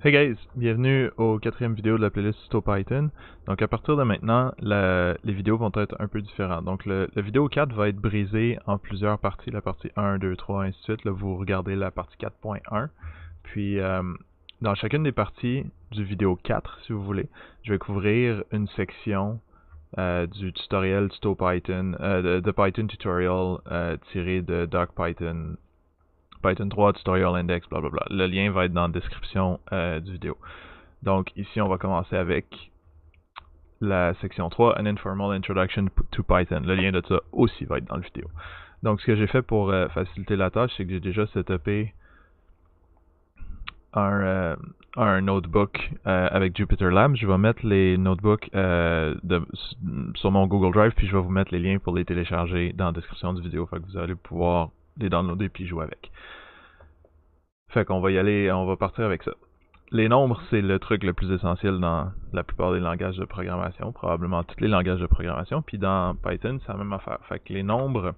Hey guys, bienvenue au 4e vidéo de la playlist TutoPython. Donc à partir de maintenant, les vidéos vont être un peu différentes. Donc la vidéo 4 va être brisée en plusieurs parties, la partie 1, 2, 3, ainsi de suite. Là, vous regardez la partie 4.1. Puis dans chacune des parties du vidéo 4, si vous voulez, je vais couvrir une section du tutoriel TutoPython, de Python tutorial tiré de DocPython. Python 3, tutorial index, blablabla. Le lien va être dans la description du vidéo. Donc ici, on va commencer avec la section 3, An Informal Introduction to Python. Le lien de ça aussi va être dans la vidéo. Donc ce que j'ai fait pour faciliter la tâche, c'est que j'ai déjà setupé un notebook avec Jupyter Labs. Je vais mettre les notebooks sur mon Google Drive, puis je vais vous mettre les liens pour les télécharger dans la description du vidéo. Fait que vous allez pouvoir les downloader puis jouer avec. Fait qu'on va y aller, on va partir avec ça. Les nombres, c'est le truc le plus essentiel dans la plupart des langages de programmation, probablement tous les langages de programmation, puis dans Python, c'est la même affaire. Fait que les nombres,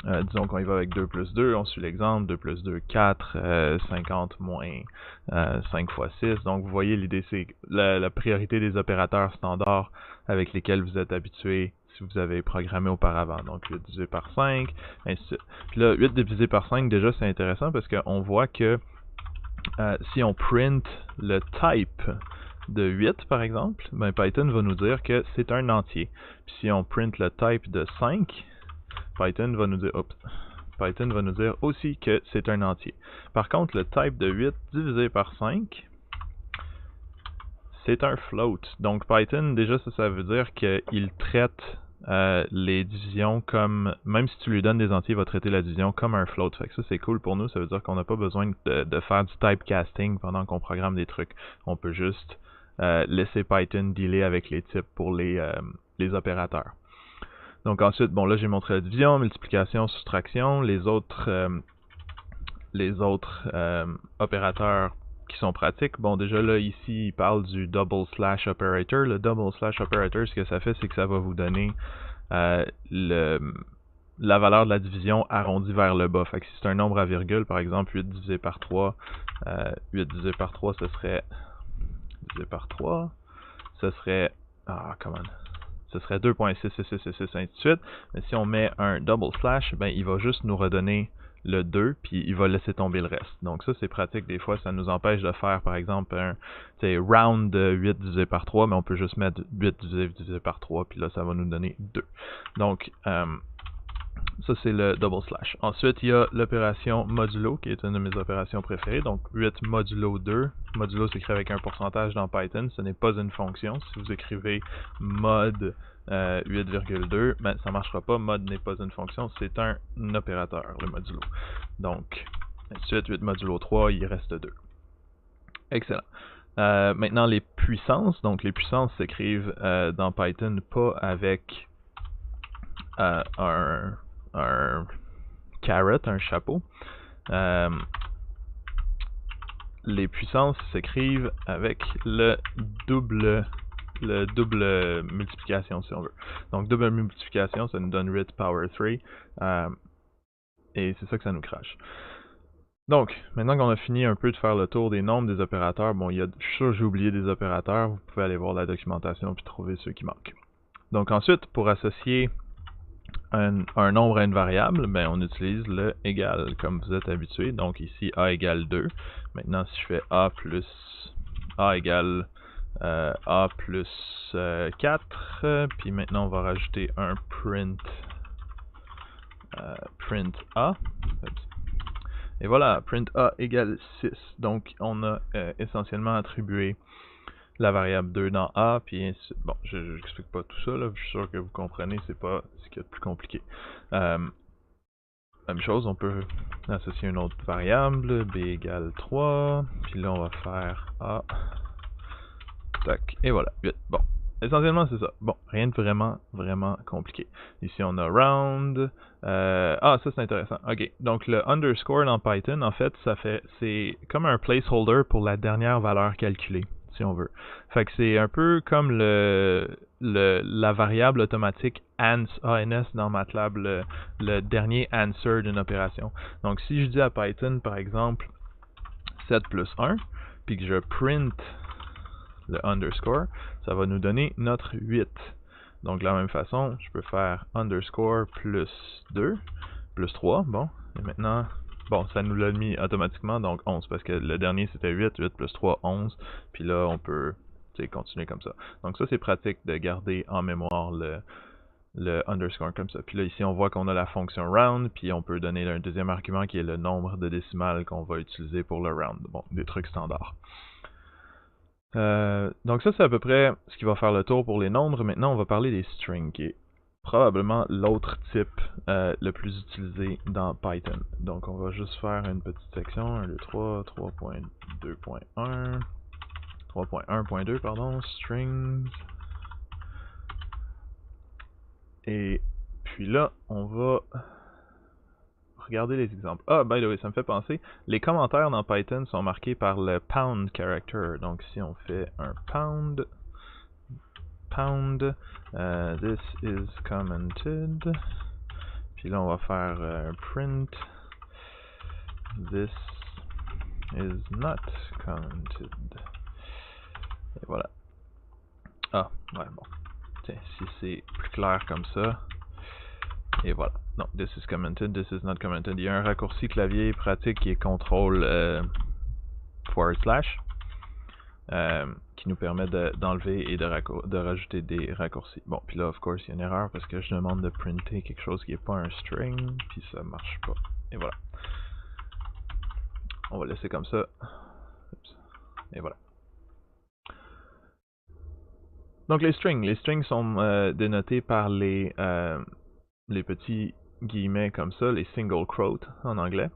disons qu'on y va avec 2 plus 2, on suit l'exemple, 2 plus 2, 4, 50 moins 5 fois 6. Donc vous voyez, l'idée c'est la priorité des opérateurs standards avec lesquels vous êtes habitués si vous avez programmé auparavant. Donc 8 divisé par 5, ainsi de suite. Puis là, 8 divisé par 5, déjà c'est intéressant parce qu'on voit que si on print le type de 8 par exemple, ben Python va nous dire que c'est un entier. Puis si on print le type de 5, Python va nous dire aussi que c'est un entier. Par contre, le type de 8 divisé par 5, c'est un float. Donc Python, déjà ça veut dire qu'il traite les divisions comme, même si tu lui donnes des entiers, il va traiter la division comme un float. Fait que ça c'est cool pour nous, ça veut dire qu'on n'a pas besoin de faire du typecasting pendant qu'on programme des trucs. On peut juste laisser Python dealer avec les types pour les opérateurs. Donc ensuite, bon là j'ai montré la division, multiplication, soustraction, les autres opérateurs qui sont pratiques. Bon déjà là ici il parle du double slash operator. Le double slash operator, ce que ça fait, c'est que ça va vous donner la valeur de la division arrondie vers le bas. Fait que si c'est un nombre à virgule, par exemple 8 divisé par 3, 8 divisé par 3 ce serait divisé par 3, ce serait ce serait 2.66666 ainsi de suite. Mais si on met un double slash, ben il va juste nous redonner le 2, puis il va laisser tomber le reste. Donc ça, c'est pratique. Des fois, ça nous empêche de faire, par exemple, un round de 8 divisé par 3, mais on peut juste mettre 8 divisé par 3, puis là, ça va nous donner 2. Donc, ça, c'est le double slash. Ensuite, il y a l'opération modulo, qui est une de mes opérations préférées. Donc, 8 modulo 2. Modulo s'écrit avec un pourcentage dans Python. Ce n'est pas une fonction. Si vous écrivez mod 8,2, ben, ça ne marchera pas. Mod n'est pas une fonction. C'est un opérateur, le modulo. Donc, ensuite, 8 modulo 3, il reste 2. Excellent. Maintenant, les puissances. Donc, les puissances s'écrivent dans Python pas avec un carrot, un chapeau. Les puissances s'écrivent avec le double multiplication, si on veut. Donc double multiplication, ça nous donne 8 power 3, et c'est ça que ça nous crache. Donc, maintenant qu'on a fini un peu de faire le tour des nombres des opérateurs, bon, je suis sûr que j'ai oublié des opérateurs, vous pouvez aller voir la documentation puis trouver ceux qui manquent. Donc ensuite, pour associer un nombre à une variable, ben on utilise le égal comme vous êtes habitué. Donc ici a égale 2. Maintenant si je fais a plus a égale a plus 4, puis maintenant on va rajouter un print a. Et voilà, print a égale 6. Donc on a essentiellement attribué la variable 2 dans A, puis bon, je n'explique pas tout ça, là, je suis sûr que vous comprenez, c'est pas ce qu'il y a de plus compliqué. Même chose, on peut associer une autre variable, b égale 3, puis là on va faire A, tac, et voilà, 8. Bon, essentiellement c'est ça. Bon, rien de vraiment compliqué. Ici on a round, ça c'est intéressant. Ok, donc le underscore dans Python, en fait, c'est comme un placeholder pour la dernière valeur calculée, si on veut. Fait que c'est un peu comme la variable automatique ans dans MATLAB, le dernier answer d'une opération. Donc si je dis à Python, par exemple, 7 plus 1, puis que je print le underscore, ça va nous donner notre 8. Donc de la même façon, je peux faire underscore plus 2, plus 3, bon, et maintenant, bon, ça nous l'a mis automatiquement, donc 11, parce que le dernier c'était 8, 8 plus 3, 11, puis là on peut continuer comme ça. Donc ça c'est pratique de garder en mémoire le underscore comme ça. Puis là ici on voit qu'on a la fonction round, puis on peut donner un deuxième argument qui est le nombre de décimales qu'on va utiliser pour le round. Bon, des trucs standards. Donc ça c'est à peu près ce qui va faire le tour pour les nombres. Maintenant on va parler des strings, qui est probablement l'autre type le plus utilisé dans Python. Donc on va juste faire une petite section, 1, 2, 3, 3.2.1, 3.1.2 pardon, strings. Et puis là, on va regarder les exemples. Ah, by the way, ça me fait penser, les commentaires dans Python sont marqués par le pound character. Donc si on fait un pound, this is commented, puis là on va faire print, this is not commented. Et voilà. Ah, ouais, bon. Tiens, si c'est plus clair comme ça. Et voilà. Non, this is commented, this is not commented. Il y a un raccourci clavier pratique qui est contrôle /, qui nous permet d'enlever et de rajouter des raccourcis. Bon, puis là, of course, il y a une erreur parce que je demande de printer quelque chose qui n'est pas un string, puis ça marche pas. Et voilà. On va laisser comme ça. Oups. Et voilà. Donc les strings sont dénotés par les petits guillemets comme ça, les single quotes en anglais.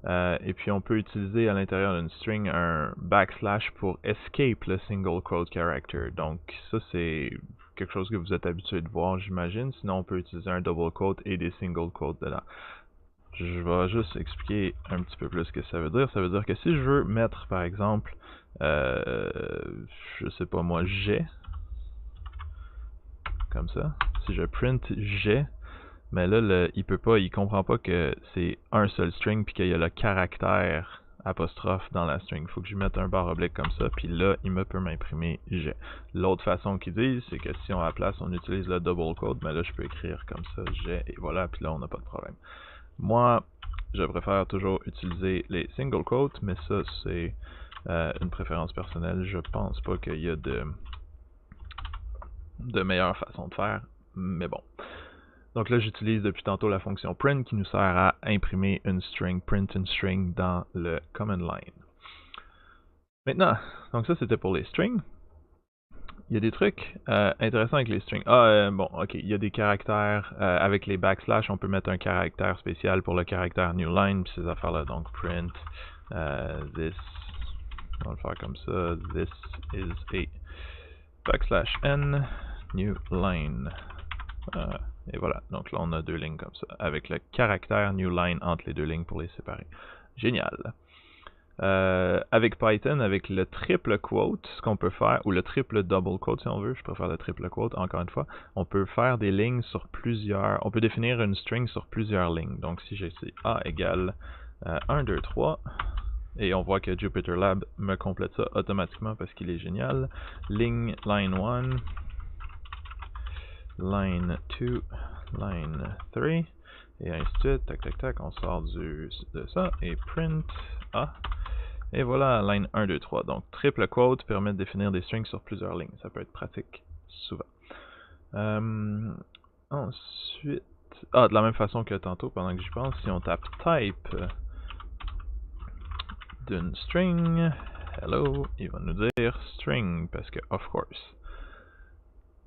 Et puis on peut utiliser à l'intérieur d'une string un backslash pour escape le single quote character. Donc ça c'est quelque chose que vous êtes habitué de voir, j'imagine. Sinon on peut utiliser un double quote et des single quotes dedans. Je vais juste expliquer un petit peu plus ce que ça veut dire. Ça veut dire que si je veux mettre par exemple, je sais pas moi, j'ai, comme ça, si je print j'ai, mais là, il comprend pas que c'est un seul string puis qu'il y a le caractère apostrophe dans la string. Il faut que je mette un barre oblique comme ça, puis là, il peut m'imprimer j'ai. L'autre façon qu'ils disent, c'est que si on à la place, on utilise le double quote, mais là, je peux écrire comme ça, j'ai, et voilà, puis là, on n'a pas de problème. Moi, je préfère toujours utiliser les single quotes, mais ça, c'est une préférence personnelle. Je pense pas qu'il y a de meilleure façon de faire, mais bon. Donc là, j'utilise depuis tantôt la fonction print qui nous sert à imprimer une string, print une string dans le command line. Maintenant, donc ça c'était pour les strings. Il y a des trucs intéressants avec les strings. Bon, ok, il y a des caractères avec les backslash, on peut mettre un caractère spécial pour le caractère new line, puis ces affaires-là. Donc print this, on va le faire comme ça, this is a backslash n new line. Et voilà, donc là on a deux lignes comme ça, avec le caractère new line entre les deux lignes pour les séparer. Génial. Avec Python, avec le triple quote, ce qu'on peut faire, ou le triple double quote si on veut, je préfère le triple quote, encore une fois, on peut faire des lignes sur plusieurs, on peut définir une string sur plusieurs lignes. Donc si j'ai ici A égale 1, 2, 3, et on voit que JupyterLab me complète ça automatiquement parce qu'il est génial. Line 1, line 2, line 3, et ainsi de suite, tac tac tac, on sort de ça, et print A, et voilà, line 1, 2, 3. Donc triple quote permet de définir des strings sur plusieurs lignes, ça peut être pratique souvent. Ensuite, de la même façon que tantôt, pendant que j'y pense, si on tape type d'une string, hello, il va nous dire string, parce que of course.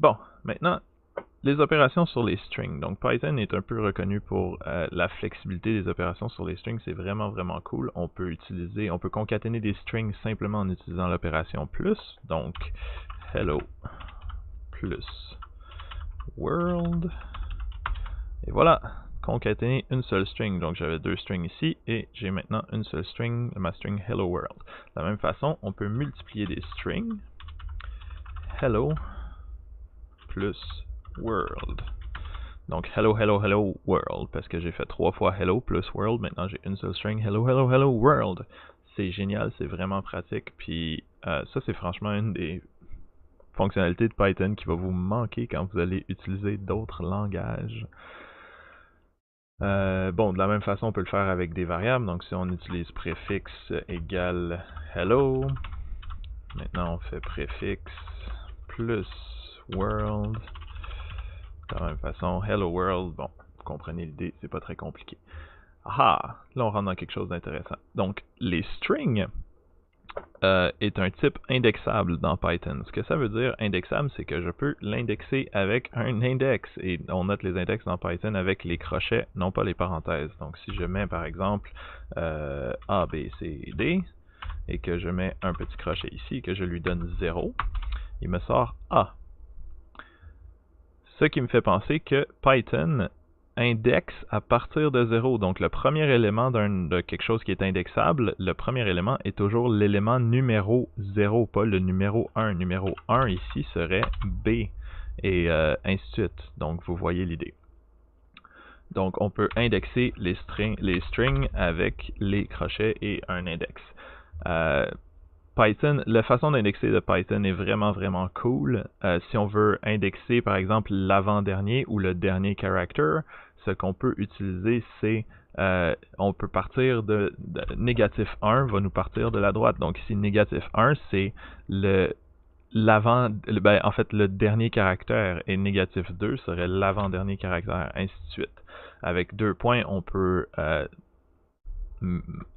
Bon, maintenant, les opérations sur les strings. Donc Python est un peu reconnu pour la flexibilité des opérations sur les strings, c'est vraiment vraiment cool. On peut concaténer des strings simplement en utilisant l'opération plus, donc hello plus world, et voilà, concaténer une seule string. Donc j'avais deux strings ici, et j'ai maintenant une seule string, ma string hello world. De la même façon, on peut multiplier des strings, hello plus world. Donc hello hello hello world, parce que j'ai fait 3 fois hello plus world, maintenant j'ai une seule string hello hello hello world. c'est génial, c'est vraiment pratique. Puis ça, c'est franchement une des fonctionnalités de Python qui va vous manquer quand vous allez utiliser d'autres langages. Bon, de la même façon, on peut le faire avec des variables. Donc, si on utilise préfixe égale hello, maintenant on fait préfixe plus world. De la même façon, hello world, bon, vous comprenez l'idée, c'est pas très compliqué. Ah, là on rentre dans quelque chose d'intéressant. Donc, les strings est un type indexable dans Python. Ce que ça veut dire, indexable, c'est que je peux l'indexer avec un index. Et on note les index dans Python avec les crochets, non pas les parenthèses. Donc, si je mets par exemple A, B, C, D, et que je mets un petit crochet ici, et que je lui donne 0, il me sort A. Ce qui me fait penser que Python indexe à partir de 0. Donc le premier élément de quelque chose qui est indexable, le premier élément est toujours l'élément numéro 0, pas le numéro 1. Numéro 1 ici serait B, et ainsi de suite. Donc vous voyez l'idée. Donc on peut indexer les strings avec les crochets et un index. Python, la façon d'indexer de Python est vraiment cool. Si on veut indexer par exemple l'avant-dernier ou le dernier character, ce qu'on peut utiliser c'est on peut partir de négatif 1 va nous partir de la droite. Donc ici négatif 1 c'est en fait le dernier caractère, et négatif 2 serait l'avant-dernier caractère, ainsi de suite. Avec 2 points, on peut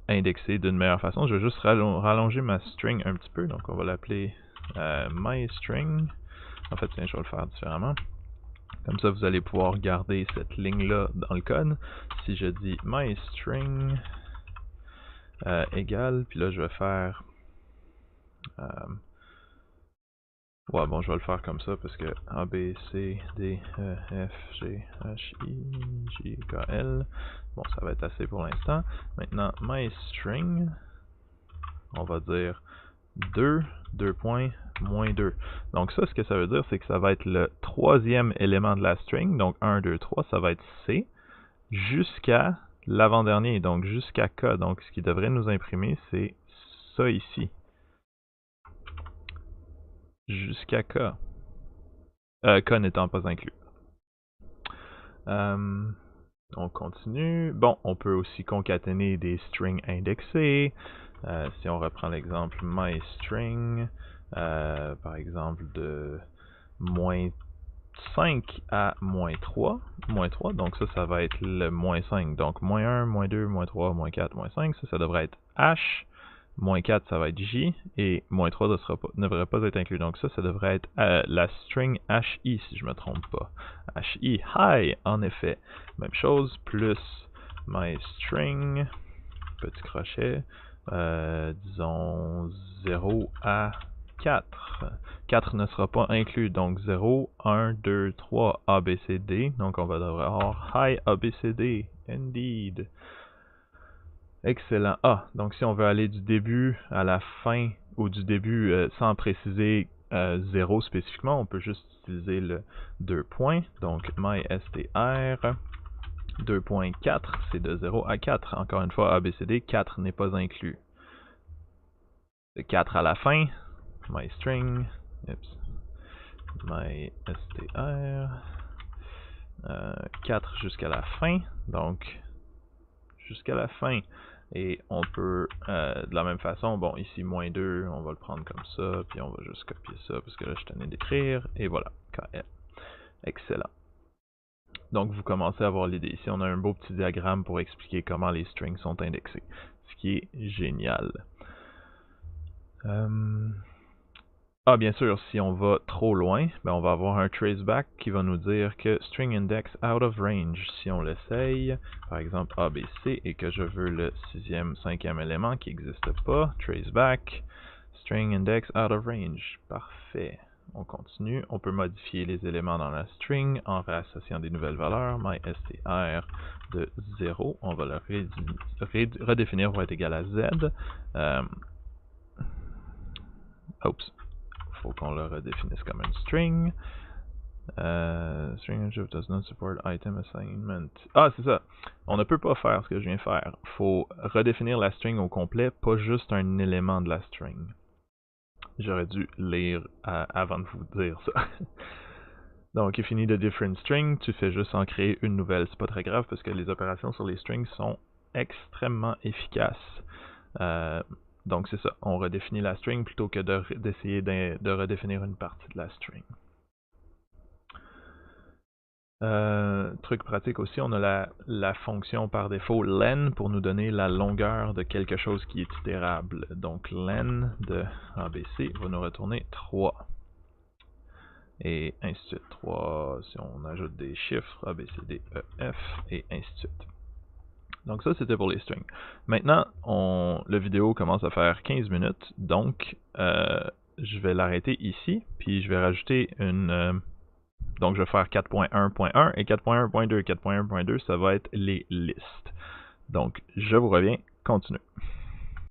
indexer d'une meilleure façon. Je vais juste rallonger ma string un petit peu, donc on va l'appeler myString. En fait, tiens, je vais le faire différemment. Comme ça, vous allez pouvoir garder cette ligne-là dans le code. Si je dis myString égale, puis là, je vais faire... ouais, bon, je vais le faire comme ça parce que A, B, C, D, E, F, G, H, I, J, K, L. Bon, ça va être assez pour l'instant. Maintenant, myString, on va dire 2, 2 points, moins 2. Donc ça, ce que ça veut dire, c'est que ça va être le troisième élément de la string. Donc 1, 2, 3, ça va être C, jusqu'à l'avant-dernier, donc jusqu'à K. Donc ce qui devrait nous imprimer, c'est ça ici. Jusqu'à K. K n'étant pas inclus. On continue. Bon, on peut aussi concaténer des strings indexés. Si on reprend l'exemple myString, par exemple de moins 5 à moins 3. Donc ça va être le moins 5. Donc moins 1, moins 2, moins 3, moins 4, moins 5. Ça devrait être H. Moins 4, ça va être J, et moins 3 ne devrait pas être inclus. Donc ça devrait être la string HI, si je ne me trompe pas. HI, hi, en effet. Même chose, plus myString, petit crochet, disons 0 à 4. 4 ne sera pas inclus, donc 0, 1, 2, 3, A, B, C, D. Donc on va devoir avoir hi, A, B, C, D, indeed. Excellent. Ah, donc si on veut aller du début à la fin, ou du début sans préciser 0 spécifiquement, on peut juste utiliser le 2 points. Donc mystr 2.4, c'est de 0 à 4. Encore une fois, ABCD, 4 n'est pas inclus. De 4 à la fin, myString, mystr, 4 jusqu'à la fin, donc jusqu'à la fin. Et on peut, de la même façon, bon, ici, moins 2, on va le prendre comme ça, puis on va juste copier ça, parce que là, je tenais d'écrire, et voilà, KL. Excellent. Donc, vous commencez à avoir l'idée. Ici, on a un beau petit diagramme pour expliquer comment les strings sont indexés, ce qui est génial. Ah, bien sûr, si on va trop loin, ben on va avoir un traceback qui va nous dire que string index out of range. Si on l'essaye, par exemple ABC, et que je veux le 6e, 5e élément qui n'existe pas, traceback, string index out of range. Parfait. On continue. On peut modifier les éléments dans la string en réassociant des nouvelles valeurs. MyStr de 0, on va le redéfinir pour être égal à Z. Oups. Faut qu'on le redéfinisse comme une string. String object does not support item assignment. Ah, c'est ça. On ne peut pas faire ce que je viens de faire. Faut redéfinir la string au complet, pas juste un élément de la string. J'aurais dû lire avant de vous dire ça. Donc, if you need a different string, tu fais juste en créer une nouvelle. C'est pas très grave parce que les opérations sur les strings sont extrêmement efficaces. Donc, c'est ça. On redéfinit la string plutôt que d'essayer de redéfinir une partie de la string. Truc pratique aussi, on a la fonction par défaut len pour nous donner la longueur de quelque chose qui est itérable. Donc len de ABC va nous retourner 3. Et ainsi de suite. 3, si on ajoute des chiffres, A, B, C, D, E, F, et ainsi de suite. Donc ça, c'était pour les strings. Maintenant, le vidéo commence à faire 15 minutes, donc je vais l'arrêter ici, puis je vais rajouter une... donc je vais faire 4.1.1 et 4.1.2. 4.1.2, ça va être les listes. Donc je vous reviens, continue.